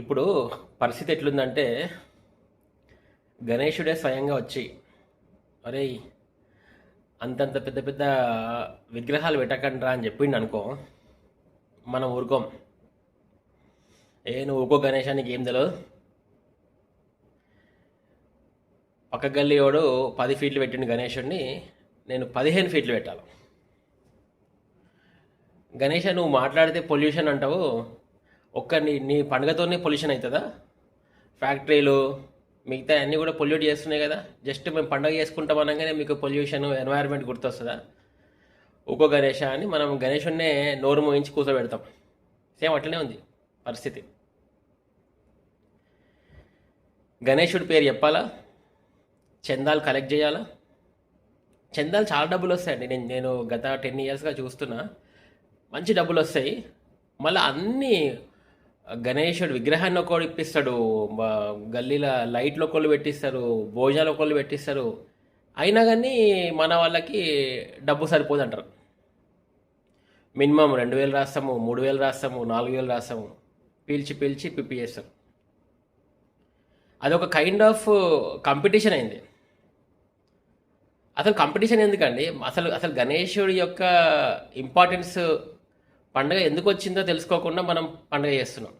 ఇప్పుడు పరిస్థితి ఎట్లుందంటే గణేశుడే స్వయంగా వచ్చి అరే అంతంత పెద్ద పెద్ద విగ్రహాలు పెట్టకండ్రా అని చెప్పిండు అనుకో. మనం ఊరుకోం. నువ్వు ఊకో గణేశానికి ఏం తెలియదు. పక్క గల్లీ వాడు 10 ఫీట్లు పెట్టిండు గణేశుడిని, నేను 15 ఫీట్లు పెట్టాలి. గణేష నువ్వు మాట్లాడితే పొల్యూషన్ అంటావు. నీ పండుగతోనే పొల్యూషన్ అవుతుందా? ఫ్యాక్టరీలు మిగతా అన్నీ కూడా పొల్యూట్ చేస్తున్నాయి కదా. జస్ట్ మేము పండుగ చేసుకుంటాం అనగానే మీకు పొల్యూషన్ ఎన్వైర్న్మెంట్ గుర్తొస్తుందా? ఒక్కో గణేష అని మనం గణేషున్నే నోరు మోయించి కూర్చోబెడతాం. సేమ్ అట్లనే ఉంది పరిస్థితి. గణేశుడి పేరు చెప్పాలా, చందాలు కలెక్ట్ చేయాలా. చందాలు చాలా డబ్బులు వస్తాయండి. నేను గత 10 ఇయర్స్గా చూస్తున్నా, మంచి డబ్బులు వస్తాయి. మళ్ళీ అన్నీ గణేశుడు విగ్రహాన్ని ఒకళ్ళు ఇప్పిస్తాడు, గల్లీల లైట్లు ఒకళ్ళు పెట్టిస్తారు, భోజనాలు ఒకళ్ళు పెట్టిస్తారు. అయినా కానీ మన వాళ్ళకి డబ్బు సరిపోదు అంటారు. మినిమం 2,000 రాస్తాము, 3,000 రాస్తాము, 4,000 రాస్తాము, పీల్చి పీల్చి పిప్పి చేస్తారు. అదొక కైండ్ ఆఫ్ కాంపిటీషన్ అయింది. అసలు కాంపిటీషన్ ఎందుకండి? అసలు అసలు గణేశుడి యొక్క ఇంపార్టెన్స్, పండుగ ఎందుకు వచ్చిందో తెలుసుకోకుండా మనం పండుగ చేస్తున్నాం.